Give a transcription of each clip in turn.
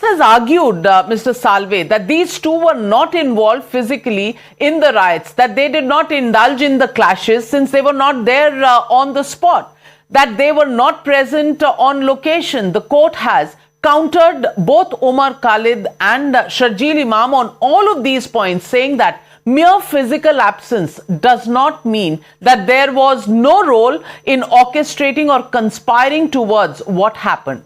has argued, Mr. Salve, that these two were not involved physically in the riots, that they did not indulge in the clashes since they were not there on the spot, that they were not present on location. The court has countered both Umar Khalid and Sharjeel Imam on all of these points, saying that mere physical absence does not mean that there was no role in orchestrating or conspiring towards what happened.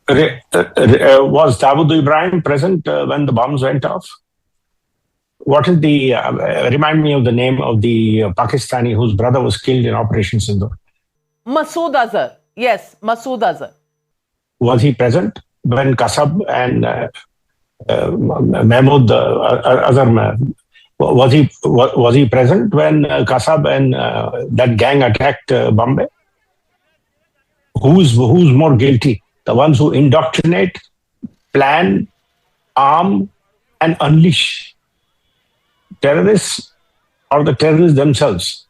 Was Dawood Ibrahim present when the bombs went off? What is the, remind me of the name of the Pakistani whose brother was killed in Operation Sindoor? Masood Azhar. Yes, Masood Azhar. Was he present when Kasab and Mahmood Azhar, was he present when Kasab and that gang attacked Bombay? Who's more guilty? The ones who indoctrinate, plan, arm, and unleash terrorists, or the terrorists themselves?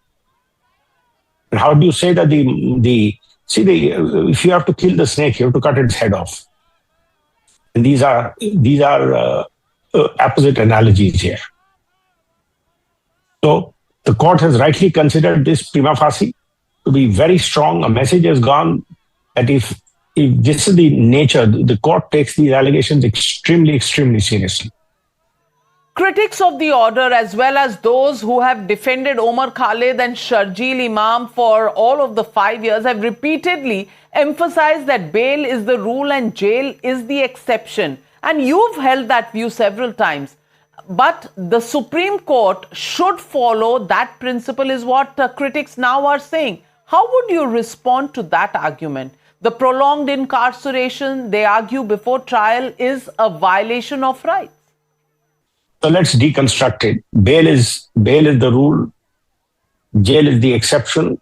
And how do you say that if you have to kill the snake, you have to cut its head off? And these are opposite analogies here. So the court has rightly considered this prima facie to be very strong. A message has gone that if this is the nature, the court takes these allegations extremely, extremely seriously. Critics of the order, as well as those who have defended Umar Khalid and Sharjeel Imam for all of the 5 years, have repeatedly emphasized that bail is the rule and jail is the exception. And you've held that view several times. But the Supreme Court should follow that principle, is what critics now are saying. How would you respond to that argument? The prolonged incarceration, they argue, before trial is a violation of rights. So let's deconstruct it. Bail is the rule. Jail is the exception.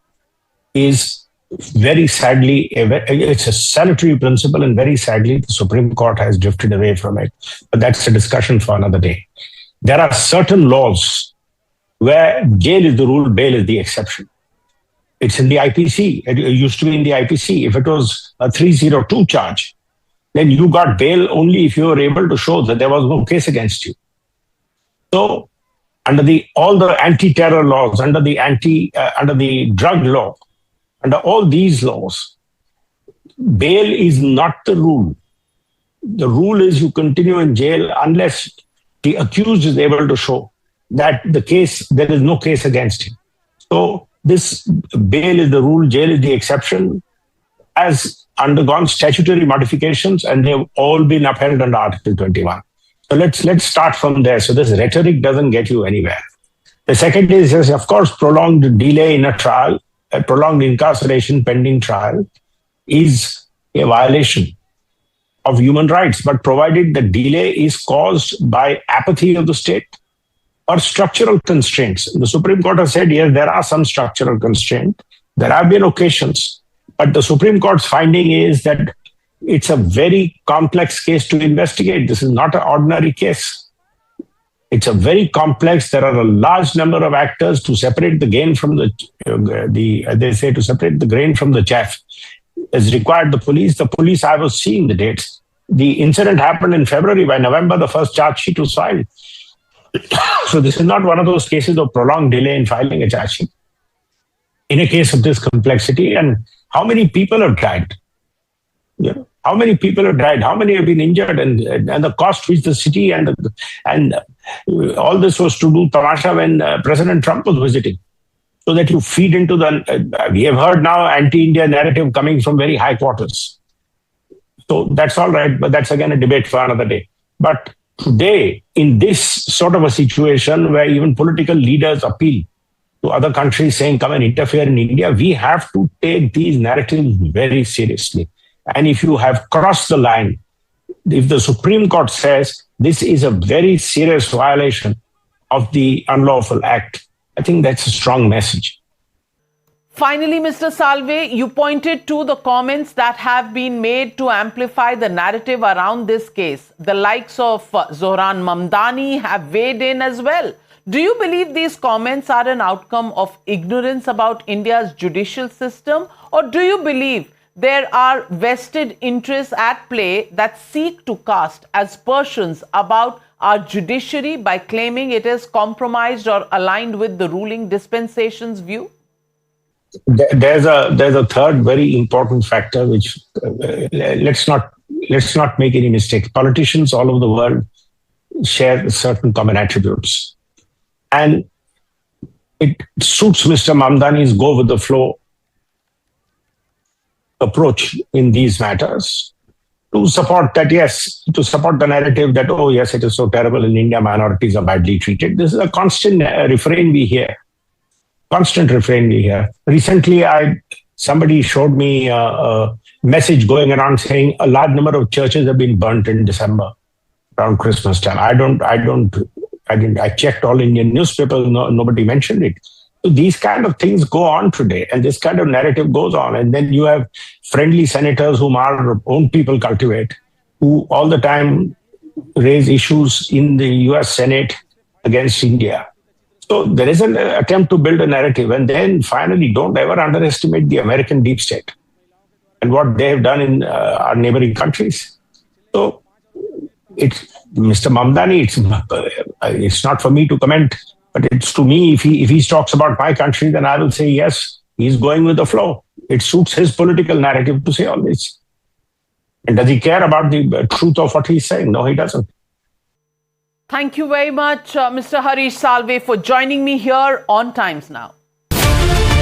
Is very sadly, it's a salutary principle, and very sadly, the Supreme Court has drifted away from it. But that's a discussion for another day. There are certain laws where jail is the rule, bail is the exception. It's in the IPC. It used to be in the IPC. If it was a 302 charge, then you got bail only if you were able to show that there was no case against you. So, under all the anti-terror laws, under the drug law, under all these laws, bail is not the rule. The rule is you continue in jail unless the accused is able to show that there is no case against him. So, this bail is the rule, jail is the exception, has undergone statutory modifications, and they've all been upheld under Article 21. So let's start from there. So this rhetoric doesn't get you anywhere. The second is, yes, of course, prolonged delay in a trial, a prolonged incarceration pending trial is a violation of human rights, but provided the delay is caused by apathy of the state or structural constraints. The Supreme Court has said, yes, there are some structural constraints. There have been occasions, but the Supreme Court's finding is that it's a very complex case to investigate. This is not an ordinary case. It's a very complex. There are a large number of actors to separate the grain from to separate the grain from the chaff. As required the police, I was seeing the dates. The incident happened in February. By November, the first charge sheet was filed. So this is not one of those cases of prolonged delay in filing a charge sheet. In a case of this complexity, and how many people have died? How many people have died? How many have been injured? And the cost which the city and all this was to do tamasha when President Trump was visiting. So that you feed into we have heard now anti-India narrative coming from very high quarters. So that's all right, but that's again a debate for another day. But today, in this sort of a situation where even political leaders appeal to other countries saying, come and interfere in India, we have to take these narratives very seriously. And if you have crossed the line, if the Supreme Court says this is a very serious violation of the unlawful act, I think that's a strong message. Finally, Mr. Salve, you pointed to the comments that have been made to amplify the narrative around this case. The likes of Zohran Mamdani have weighed in as well. Do you believe these comments are an outcome of ignorance about India's judicial system, or do you believe there are vested interests at play that seek to cast aspersions about our judiciary by claiming it is compromised or aligned with the ruling dispensation's view? There's a third very important factor which let's not make any mistakes. Politicians all over the world share certain common attributes, and it suits Mr. Mamdani's go with the flow approach in these matters to support that, yes, to support the narrative that, oh, yes, it is so terrible in India, minorities are badly treated. This is a constant refrain we hear. Constant refrain we hear. Recently, somebody showed me a message going around saying a large number of churches have been burnt in December around Christmas time. I checked all Indian newspapers, nobody mentioned it. So these kind of things go on today, and this kind of narrative goes on. And then you have friendly senators whom our own people cultivate, who all the time raise issues in the US Senate against India. So there is an attempt to build a narrative. And then finally, don't ever underestimate the American deep state and what they have done in our neighboring countries. So it's Mr. Mamdani, it's not for me to comment, but it's to me, if he talks about my country, then I will say, yes, he's going with the flow. It suits his political narrative to say all this. And does he care about the truth of what he's saying? No, he doesn't. Thank you very much, Mr. Harish Salve, for joining me here on Times Now.